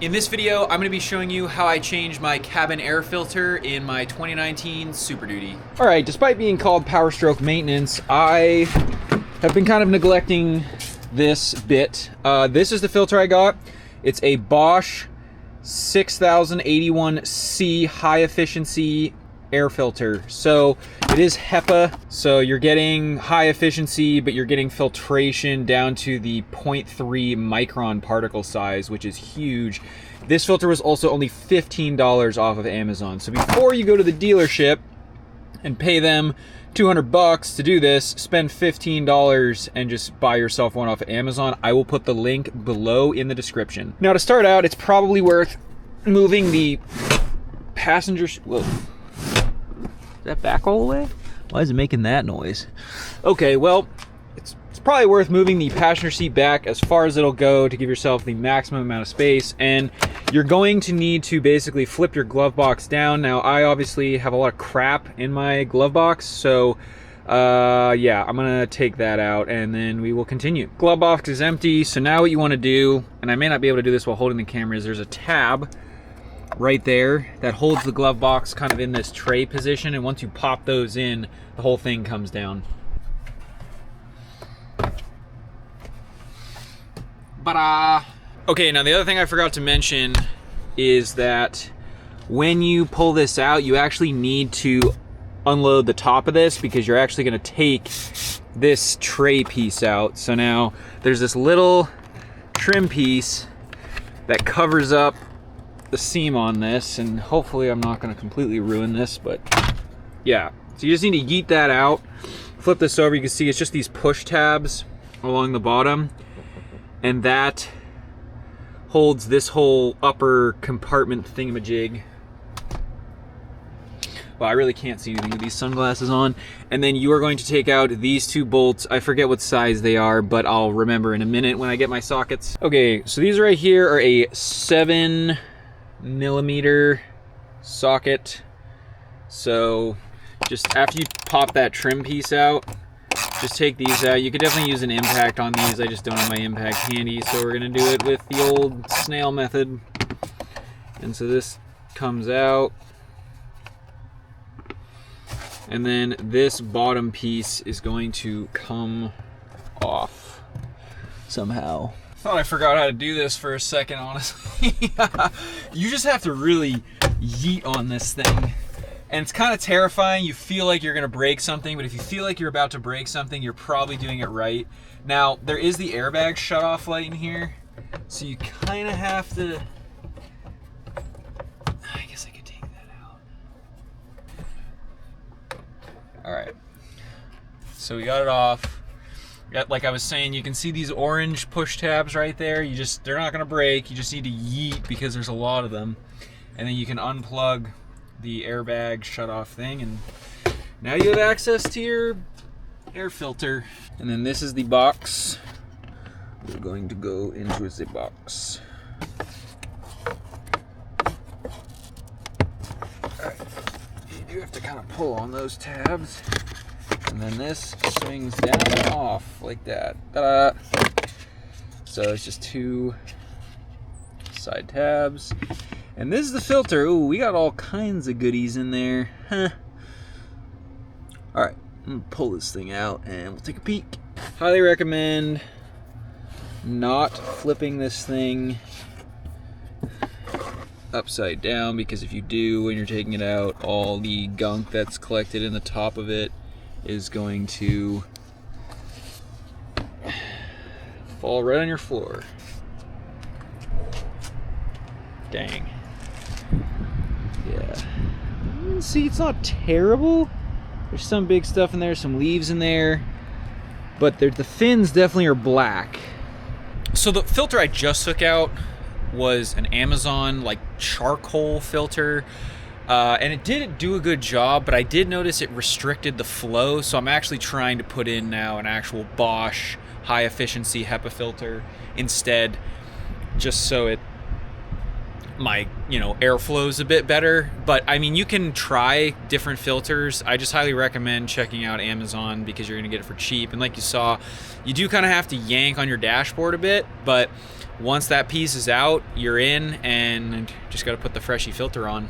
In this video, I'm going to be showing you how I changed my cabin air filter in my 2019 Super Duty. Alright, despite being called Power Stroke Maintenance, I have been kind of neglecting this bit. This is the filter I got. It's a Bosch 6081C high efficiency air filter. So it is HEPA, so you're getting high efficiency, but you're getting filtration down to the 0.3 micron particle size, which is huge. This filter was also only $15 off of Amazon. So before you go to the dealership and pay them 200 bucks to do this, spend $15 and just buy yourself one off of Amazon. I will put the link below in the description. Now to start out, it's probably worth moving the passenger, whoa. Is that back all the way? Why is it making that noise? Okay, well, it's probably worth moving the passenger seat back as far as it'll go to give yourself the maximum amount of space. And you're going to need to basically flip your glove box down. Now, I obviously have a lot of crap in my glove box, so yeah, I'm gonna take that out and then we will continue. Glove box is empty, so now what you wanna do, and I may not be able to do this while holding the camera, is there's a tab right there that holds the glove box kind of in this tray position, and once you pop those in, the whole thing comes down. Okay, now the other thing I forgot to mention is that when you pull this out, you actually need to unload the top of this because you're actually going to take this tray piece out. So now there's this little trim piece that covers up the seam on this, and hopefully I'm not going to completely ruin this, but yeah. So you just need to yeet that out, flip this over. You can see it's just these push tabs along the bottom, and that holds this whole upper compartment thingamajig. Well, I really can't see anything with these sunglasses on. And then you are going to take out these two bolts. I forget what size they are, but I'll remember in a minute when I get my sockets. Okay, so these right here are a 7mm socket. So just after you pop that trim piece out, just take these out. You could definitely use an impact on these. I just don't have my impact handy, so we're gonna do it with the old snail method. And so this comes out. And then this bottom piece is going to come off somehow. Thought I forgot how to do this for a second, honestly. You just have to really yeet on this thing. And it's kind of terrifying. You feel like you're gonna break something, but if you feel like you're about to break something, you're probably doing it right. Now, there is the airbag shut-off light in here, so you kind of have to... I guess I could take that out. All right, so we got it off. Like I was saying, you can see these orange push tabs right there. They're not gonna break. You just need to yeet because there's a lot of them. And then you can unplug the airbag shut off thing, and now you have access to your air filter. And then this is the box. We're going to go into the box. Alright, you do have to kind of pull on those tabs, and then this swings down and off like that. Ta-da! So it's just two side tabs. And this is the filter. Ooh, we got all kinds of goodies in there. Huh. Alright, I'm gonna pull this thing out and we'll take a peek. Highly recommend not flipping this thing upside down, because if you do, when you're taking it out, all the gunk that's collected in the top of it is going to fall right on your floor. Dang. Yeah. See, it's not terrible. There's some big stuff in there, some leaves in there, but the fins definitely are black. So the filter I just took out was an Amazon like charcoal filter, and it did do a good job, but I did notice it restricted the flow, so I'm actually trying to put in now an actual Bosch high efficiency HEPA filter instead, just so my airflow is a bit better. But I mean, you can try different filters. I just highly recommend checking out Amazon because you're gonna get it for cheap, and like you saw, you do kind of have to yank on your dashboard a bit, but Once that piece is out, you're in, and just got to put the Freshie filter on.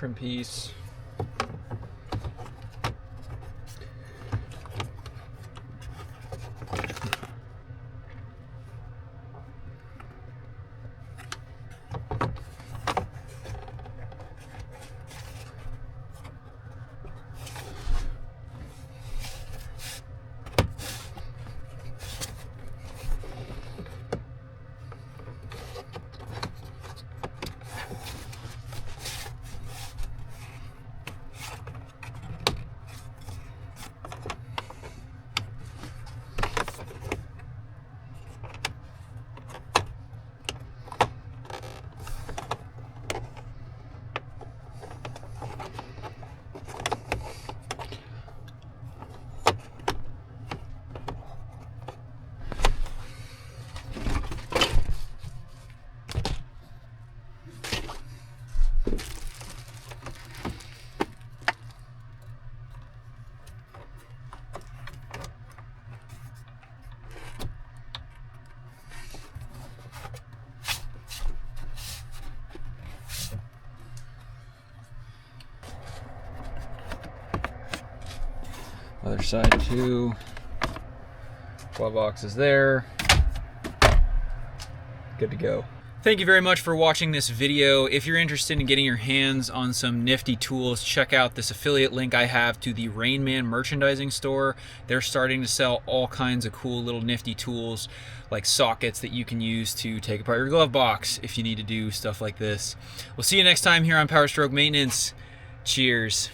Trim piece. Other side too. Glove box is there. Good to go. Thank you very much for watching this video. If you're interested in getting your hands on some nifty tools, check out this affiliate link I have to the Rainman merchandising store. They're starting to sell all kinds of cool little nifty tools like sockets that you can use to take apart your glove box if you need to do stuff like this. We'll see you next time here on Power Stroke Maintenance. Cheers.